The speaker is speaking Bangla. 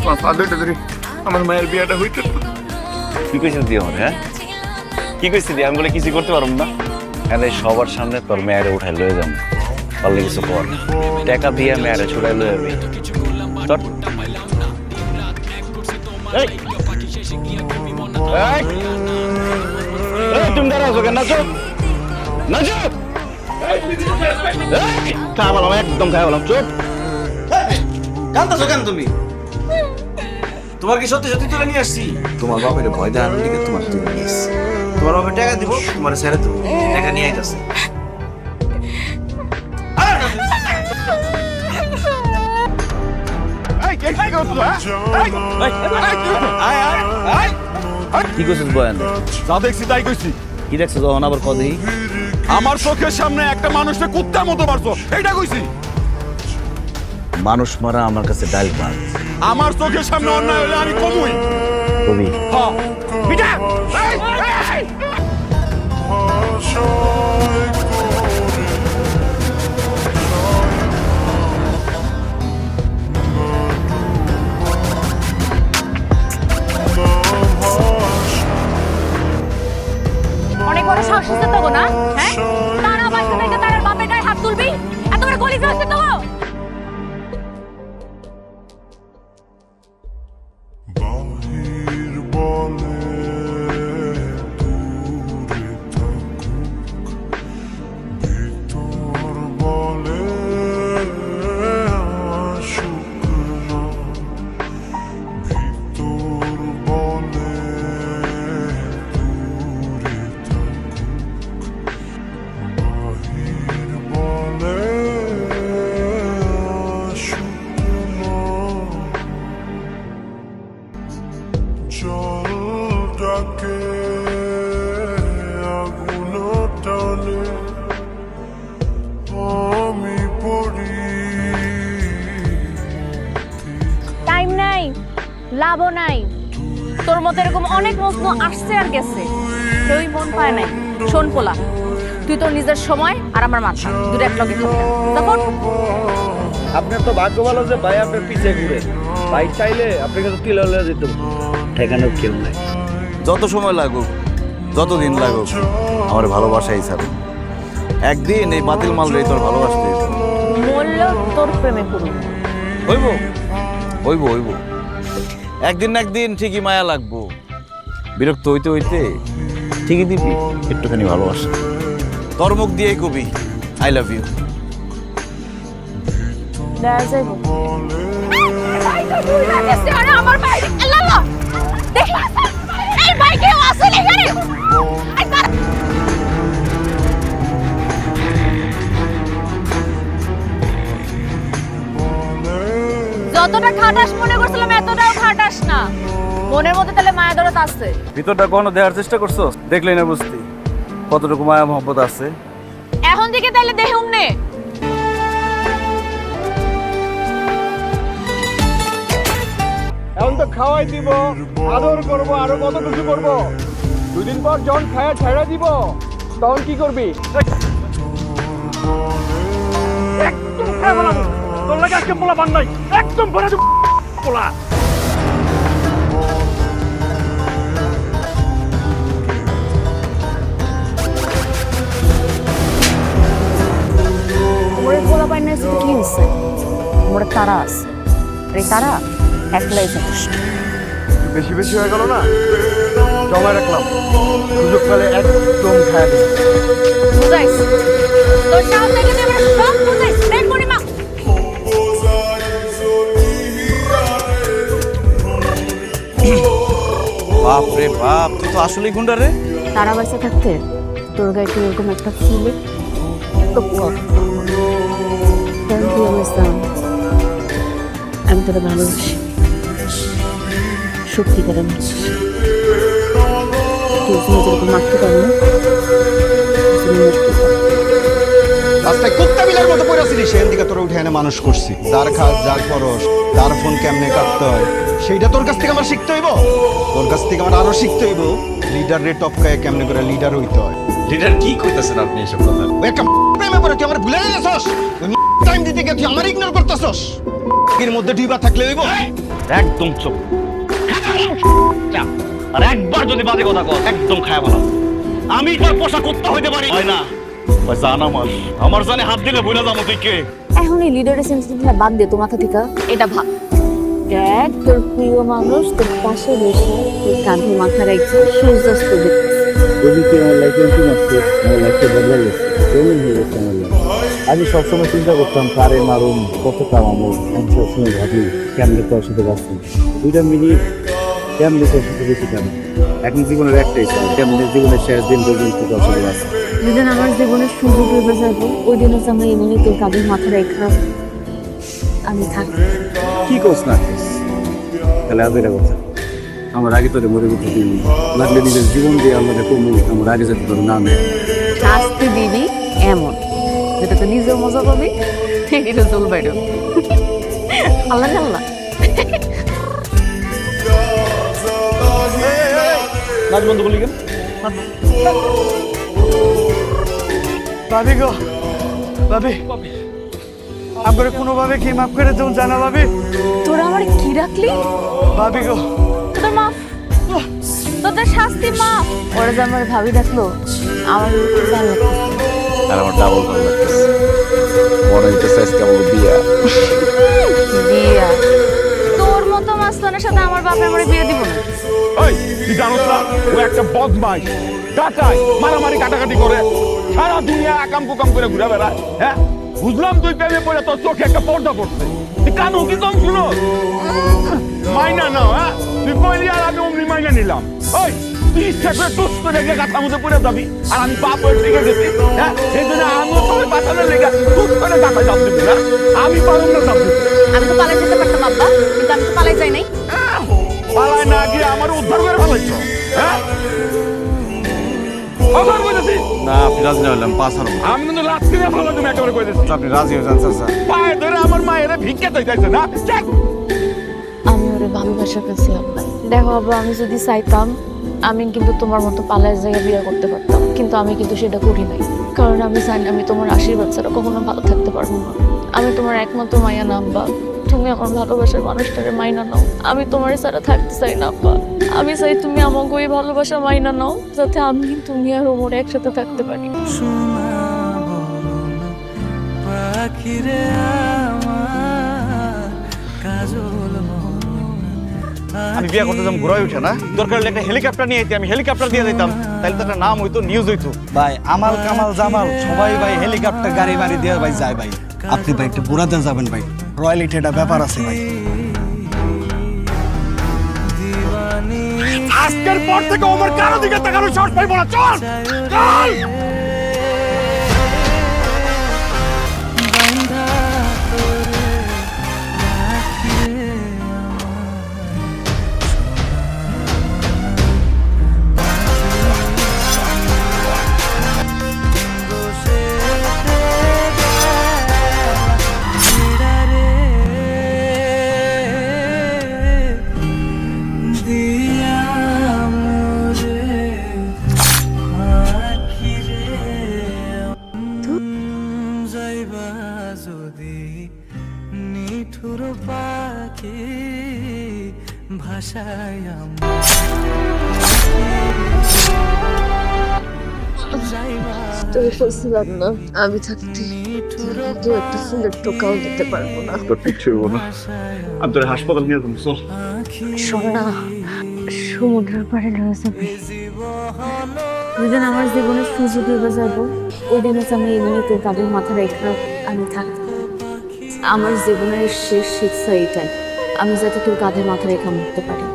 তোমার পা দুইটা ধরে আমার মায়ের বিয়াটা হইতে। কি কইছিস দিয়ে আমার? হ্যাঁ, কি কইছিস দিয়ে? আমি বলে কিছু করতে পারবো না। এনে সবার সামনে তোর মেয়েরে উঠাই লয়ে যাবো, পারলে কিছু কর। টাকা দিয়ে মেয়েরে ছুড়াই লয়ে যাবি। তোর তুমি দাঁড়াছো কেন? নাচো নাচো, খাওয়া বললাম, একদম খাওয়া বললাম। চুপ। কান্দাছো কেন তুমি? তোমার কি সত্যি সত্যি তুলে নিয়ে আসছি? তোমার বাপের ভয় দেওয়ার দিকে তোমার তুলে নিয়ে আসছি। তোমার বাপের টাকা দিব, তোমার ছেড়ে দেবো। টাকা নিয়ে আইতাছে। কি করছিস বয়ান? যা দেখছি তাই কইছি। কি দেখছো যখন আবার কদি? আমার চোখের সামনে একটা মানুষকে কুত্তার মতো মারছো, এইটা কইছি। মানুষ মারা আমার কাছে ডাল ভাত। আমার চোখের সামনে অন্যায় হলে আমি কমুই। কবি হ্যাঁ বিটা, এই, এই। অনেক বড় সাহস আছে তো না? হ্যাঁ, তারা বাসা থেকে তার বাপের গায়ে হাত তুলবি? এত বড় গলি আছে তো? বাহির বলে দূরে থাকুক, ভিতর বলে আসুক না, ভিতর বলে দূরে থাকুক, বাহির বলে আসুক না। জল ডাকে আগুন টানে, আমি পড়ি। টাইম নাই, লাভও নাই। তোর মতো এরকম অনেক প্রশ্ন আসছে আর গেছে, কেউই মন পায় নাই। শোন পোলা, তুই তোর নিজের সময় আর আমার মাথা দুটো এক লগে খাবি না। তখন আপনার তো ভাগ্য ভালো যে ভাই আপনার পিছে ঘুরে। ভাই চাইলে আপনার কাছে তিল হলে যেত, ঠেকানোর কেউ নাই। যত সময় লাগুক, যতদিন লাগুক, আমার ভালোবাসাই ছাড়ো। একদিন এই বাতিল মাল রে তোর ভালোবাসতে মূল্য তোর প্রেমে পড়ি। হইব হইব হইব, একদিন না একদিন ঠিকই মায়া লাগবো। বিরক্ত হইতে হইতে ঠিকই দিবি একটুখানি ভালোবাসা। তোর মুখ দিয়েই কবি আই লাভ ইউ। দেয়া যাইব। আরে আমার ভাই, আল্লাহ দেখি এই ভাই কেউ আছে এখানে? যতটা খাটাস মনে করছিলাম এতটাও খাটাস না। মনের মধ্যে তাহলে মায়া দরদ আছে। ভিতরটা কখনো দেখার চেষ্টা করছো? দেখলেই না বুঝতি কতটুকু মায়া মহব্বত আছে। এখন থেকে তাহলে দেহুম নে। এখন তো খাওয়াই দিব, আদর করব, আরো কত কিছু করব। দুদিন পর যখন খায়া ছেড়ে দিব তখন কি করবি? একদম খায় বলা, তোর লাগে আজকে পোলা বান নাই, একদম ভরে দেব পোলা। ওরে পোলা পাই না, কি হয়েছে? মোর তারা আছে, এই তারা একলাই যথেষ্ট। বেশি বেশি হয়ে গেল না, জমা রাখলাম, সুযোগ পেলে একদম খায় দেব। বুঝাইস তোর সাহস থেকে তুই আমার সব বুঝাইস। দেখ পরিমা বাপ রে বাপ, তুই তো আসলেই গুন্ডা রে। তারা বাসা থাকতে তোর গায়ে কি এরকম একটা ফিলে আমি তোরা ভালোবাসি, সত্যিকার ভালোবাসি। তুই যেরকম মারতে পারো না, রাস্তায় কুত্তা বিলার মতো পড়েছিলি, সেখান থেকে তোরা উঠে এনে মানুষ করছি। যার খাস, যার পরশ, তার ফোন কেমনে কাটতে হয় সেইটা তোর কাছ থেকে আমার শিখতে হইব। তোর কাছ থেকে আমার আরো শিখতে হইব লিডার রে টপকায় কেমনে করে লিডার হইতে হয়। লিডার কি কইতাছেন আপনি এসব কথা? ওই একটা প্রেমে পড়ে তুই আমার ভুলে গেছস। টাইম দিতে গিয়ে তুই আমার ইগনোর করতেছস। এর মধ্যে ডিবা থাকলে হইব? একদম চুপ। আর একবার যদি বাজে কথা কর একদম খায়া ভালো। আমি তোর পোষা কুত্তা হইতে পারি হয় না। ওই জান আমার জানে হাত দিলে বইলা যাবো তুই কে? এখন এই লিডারের সেন্সিটিভটা বাদ দে তো মাথা থেকে। এটা ভাব, দেখ তোর প্রিয় মানুষ তোর পাশে বসে তোর কাঁধে মাথা রেখে সূর্যাস্ত দেখতেছে। যদি কি আমার লাইফে এরকম আসছে, আমার লাইফটা বদলে গেছে, কেমন হয়ে গেছে আমার লাইফ। আমি সবসময় চিন্তা করতাম কারে মারুম, কত কামাবো। আমি সবসময় ভাবি কেমনে তোর সাথে বাঁচি, 2টা মিনিট কেমনে তোর সাথে বেশি কেন। এখন জীবনের একটাই চাই, কেমনে জীবনের শেষ দিন পর্যন্ত তোর সাথে বাঁচি। যেদিন আমার জীবনের সুযোগ হয়ে যাবো ওই দিন হচ্ছে আমি এমনি তোর কাঁধে মাথা রেখা আমি থাকি। কি করছ না করছ, তাহলে আবেরা কথা আমার আগে তোরে মরে যেতে দিন লাগলে নিজের জীবন দিয়ে আমাদের কমু, আমার আগে যেতে তোর না নেই। শাস্তি দিবি এমন যেটা তো নিজেও মজা পাবি, এটা চলবে। আল্লাহ আল্লাহ নাচ বন্ধ করলি কেন? ভাবি গো, ভাবি আমার কোনোভাবে কি মাফ করে দেবো জানা ভাবি? তোরা আমার কি রাখলি? ভাবি গো, তোদের মাফ, তোদের শাস্তি মাফ। ওরা যে আমার ভাবি ডাকলো আমার জানো আর আমার ডাবল ভালো লাগতেছে। মনে হইতেছে আজকে আমার বিয়া। বিয়া তোর মতো মাস্তানের সাথে আমার বাপে আমার বিয়ে দিব না। ওই তুই জানোস না ও একটা বদমাইশ, ডাকাই, মারামারি কাটাকাটি করে, সারা দুনিয়া আকাম কুকাম করে ঘুরে বেড়ায়। হ্যাঁ বুঝলাম তুই প্রেমে পড়ে তোর চোখে একটা পর্দা পড়ছে, তুই কানো কি কম শুনো মাইনা নাও। হ্যাঁ তুই কইলি আর আমি অমনি মাইনা নিলাম। ওই তুই ইচ্ছা করে টুস করে গিয়ে গাছার মধ্যে পড়ে যাবি আর আমি বাপ হয়ে টিকে গেছি। হ্যাঁ এই জন্য আমিও তোর বাঁচানোর লেগে টুস করে গাছা চাপ দিবি না, আমি পারুম না চাপ দিবি। আমি তো পালাই যেতে পারতাম আব্বা, কিন্তু আমি তো পালাই যাই নাই। পালায় না গিয়ে আমার উদ্ধার করে ফেলাইছ। হ্যাঁ আবার বলেছি না আপনি রাজি না হলাম পাঁচ হারবো। আমি কিন্তু লাস্ট কিনে ভালো তুমি একেবারে করে দিচ্ছি। আপনি রাজি হয়ে যান চাচা। পায়ে ধরে আমার মায়ের ভিক্ষা চাইতেছে না। চেক আমি ওরে ভালোবাসা কাছে আব্বা। দেখো আব্বা, আমি যদি চাইতাম আমি কিন্তু তোমার মতো পালায় জায়গায় বিয়ে করতে পারতাম, কিন্তু আমি কিন্তু সেটা করি নাই। কারণ আমি জানি আমি তোমার আশীর্বাদ ছাড়া কখনো ভালো থাকতে পারবো না। আমি তোমার একমাত্র মায়া না আব্বা, তুমি আমার ভালোবাসার মানুষটারে মাইনা নাও। আমি তোমার ছাড়া থাকতে চাই না আব্বা, আমি চাই তুমি আমাকে ওই ভালোবাসা মাইনা নাও যাতে আমি তুমি আর ওমর একসাথে থাকতে পারি। আমি বিয়ে করতে যাম ঘুরাই উঠে না, দরকার হলে একটা হেলিকপ্টার নিয়ে আইতে, আমি হেলিকপ্টার দিয়ে দিতাম, তাহলে তো একটা নাম হইতো, নিউজ হইতো। ভাই আমাল কামাল জামাল সবাই ভাই হেলিকপ্টার গাড়ি বাড়ি দিয়ে ভাই যায় ভাই। আপনি ভাই একটু বুড়াতে যাবেন ভাই, রয়্যালিটি একটা ব্যাপার আছে ভাই। আজকের পর থেকে ওমর কারো দিকে তাকানো সাহস পাইবো না। চল চল তুমি বলছিলাম না আমি থাকতে তো একটা ফুলের টোকাও দিতে পারবো না। তোর কিচ্ছু হইব না, আমি তোর হাসপাতাল নিয়ে যাবো। চল শোন না, সমুদ্রের পাড়ে নেমে যাবে। যেদিন আমার জীবনের সুযোগ হয়ে যাবো ওই দিন হচ্ছে আমি এমনি তোর কাঁধে মাথা রেখা আমি থাকবো। আমার জীবনের শেষ শিক্ষা এটাই, আমি যাতে তোর কাঁধে মাথা রেখা মরতে পারি।